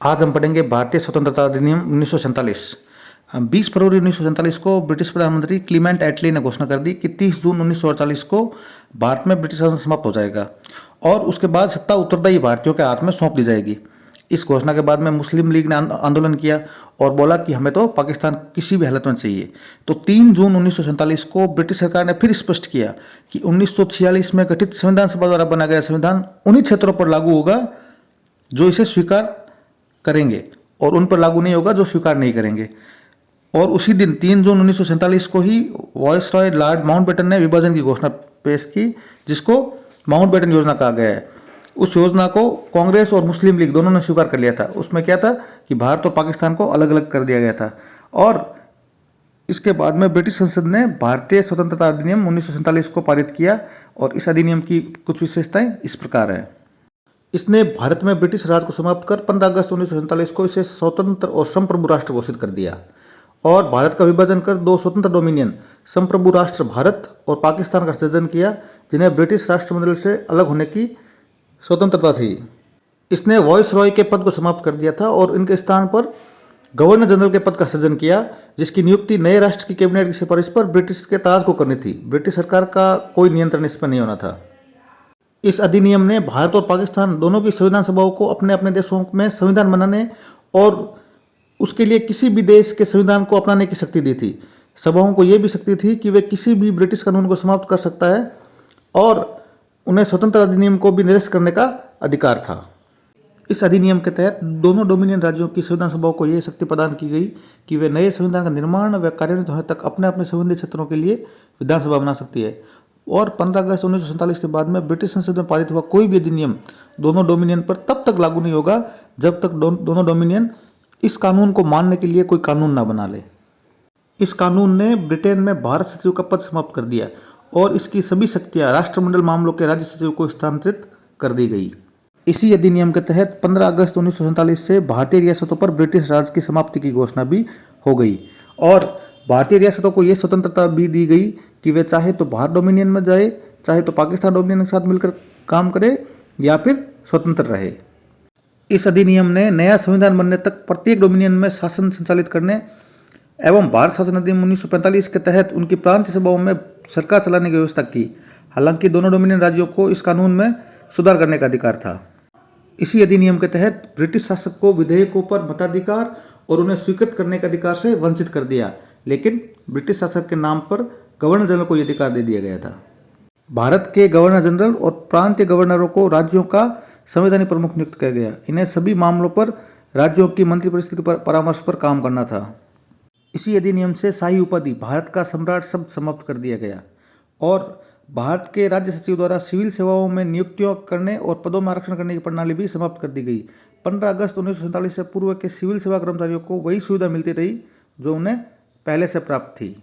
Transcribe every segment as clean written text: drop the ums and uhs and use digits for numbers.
आज हम पढ़ेंगे भारतीय स्वतंत्रता अधिनियम 1947। 20 फरवरी 1947 को ब्रिटिश प्रधानमंत्री क्लीमेंट एटली ने घोषणा कर दी कि 30 जून 1948 को भारत में ब्रिटिश शासन समाप्त हो जाएगा और उसके बाद सत्ता उत्तरदायी भारतीयों के हाथ में सौंप दी जाएगी। इस घोषणा के बाद में मुस्लिम लीग ने आंदोलन किया और बोला कि हमें तो पाकिस्तान किसी भी हालत में चाहिए। तो 3 जून 1947 को ब्रिटिश सरकार ने फिर स्पष्ट किया कि 1946 में गठित संविधान सभा द्वारा बनाया गया संविधान उन्हीं क्षेत्रों पर लागू होगा जो इसे स्वीकार करेंगे और उन पर लागू नहीं होगा जो स्वीकार नहीं करेंगे। और उसी दिन 3 जून 1947 को ही वायसरॉय लॉर्ड माउंटबेटन ने विभाजन की घोषणा पेश की, जिसको माउंटबेटन योजना कहा गया है। उस योजना को कांग्रेस और मुस्लिम लीग दोनों ने स्वीकार कर लिया था। उसमें क्या था कि भारत और पाकिस्तान को अलग अलग कर दिया गया था। और इसके बाद में ब्रिटिश संसद ने भारतीय स्वतंत्रता अधिनियम 1947 को पारित किया और इस अधिनियम की कुछ विशेषताएं इस प्रकार है। इसने भारत में ब्रिटिश राज को समाप्त कर 15 अगस्त 1947 को इसे स्वतंत्र और संप्रभु राष्ट्र घोषित कर दिया और भारत का विभाजन कर 2 स्वतंत्र डोमिनियन संप्रभु राष्ट्र भारत और पाकिस्तान का सृजन किया, जिन्हें ब्रिटिश राष्ट्रमंडल से अलग होने की स्वतंत्रता थी। इसने वॉइसरॉय के पद को समाप्त कर दिया था और इनके स्थान पर गवर्नर जनरल के पद का सृजन किया, जिसकी नियुक्ति नए राष्ट्र की कैबिनेट की सिफारिश पर ब्रिटिश के ताज को करनी थी। ब्रिटिश सरकार का कोई नियंत्रण इस पर नहीं होना था। इस अधिनियम ने भारत और पाकिस्तान दोनों की संविधान सभाओं को अपने अपने देशों में संविधान बनाने और उसके लिए किसी भी देश के संविधान को अपनाने की शक्ति दी थी। सभाओं को यह भी शक्ति थी कि वे किसी भी ब्रिटिश कानून को समाप्त कर सकता है और उन्हें स्वतंत्र अधिनियम को भी निरस्त करने का अधिकार था। इस अधिनियम के तहत दोनों डोमिनियन राज्यों की संविधान सभाओं को यह शक्ति प्रदान की गई कि वे नए संविधान का निर्माण व कार्यान्वित होने तक अपने अपने संबंधित क्षेत्रों के लिए विधानसभा बना सकती है। और 15 अगस्त 1947 के बाद में ब्रिटिश संसद में पारित हुआ कोई भी अधिनियम दोनों डोमिनियन पर तब तक लागू नहीं होगा जब तक दोनों डोमिनियन इस कानून को मानने के लिए कोई कानून ना बना ले। इस कानून ने ब्रिटेन में भारत सचिव का पद समाप्त कर दिया और इसकी सभी शक्तियां राष्ट्रमंडल मामलों के राज्य सचिव को स्थानांतरित कर दी गई। इसी अधिनियम के तहत 15 अगस्त 1947 से भारतीय रियासतों पर ब्रिटिश राज की समाप्ति की घोषणा भी हो गई और भारतीय रियासतों को यह स्वतंत्रता भी दी गई कि वे चाहे तो भारत डोमिनियन में जाए, चाहे तो पाकिस्तान डोमिनियन के साथ मिलकर काम करे या फिर स्वतंत्र रहे। इस अधिनियम ने नया संविधान बनने तक प्रत्येक डोमिनियन में शासन संचालित करने एवं भारत शासन अधिनियम 1945 के तहत उनकी प्रांतीय सभाओं में सरकार चलाने की व्यवस्था की। हालांकि दोनों डोमिनियन राज्यों को इस कानून में सुधार करने का अधिकार था। इसी अधिनियम के तहत ब्रिटिश शासक को विधेयकों पर मताधिकार और उन्हें स्वीकृत करने के अधिकार से वंचित कर दिया, लेकिन ब्रिटिश शासक के नाम पर गवर्नर जनरल को यह अधिकार दे दिया गया था। भारत के गवर्नर जनरल और प्रांतीय गवर्नरों को राज्यों का संवैधानिक प्रमुख नियुक्त किया गया। इन्हें सभी मामलों पर राज्यों की मंत्रिपरिषद के परामर्श पर काम करना था। इसी अधिनियम से शाही उपाधि भारत का सम्राट शब्द समाप्त कर दिया गया और भारत के राज्य सचिव द्वारा सिविल सेवाओं में नियुक्तियों करने और पदों में आरक्षण करने की प्रणाली भी समाप्त कर दी गई। 15 अगस्त 1947 से पूर्व के सिविल सेवा कर्मचारियों को वही सुविधा मिलती रही जो उन्हें पहले से प्राप्त थी।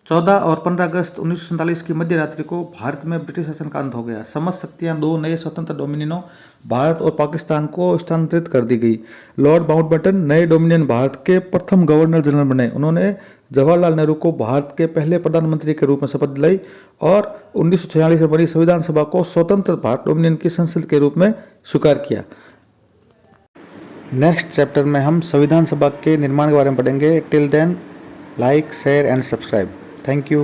14 और 15 अगस्त 1947 की मध्य रात्रि को भारत में ब्रिटिश शासन का अंत हो गया। समस्त शक्तियां 2 नए स्वतंत्र डोमिनियनों भारत और पाकिस्तान को स्थानांतरित कर दी गई। लॉर्ड माउंटबेटन नए डोमिनियन भारत के प्रथम गवर्नर जनरल बने। उन्होंने जवाहरलाल नेहरू को भारत के पहले प्रधानमंत्री के रूप में शपथ दिलाई और 1946 में बनी संविधान सभा को स्वतंत्र भारत डोमिनियन की संसद के रूप में स्वीकार किया। नेक्स्ट चैप्टर में हम संविधान सभा के निर्माण के बारे में पढ़ेंगे। Till then, like, share and subscribe. Thank you.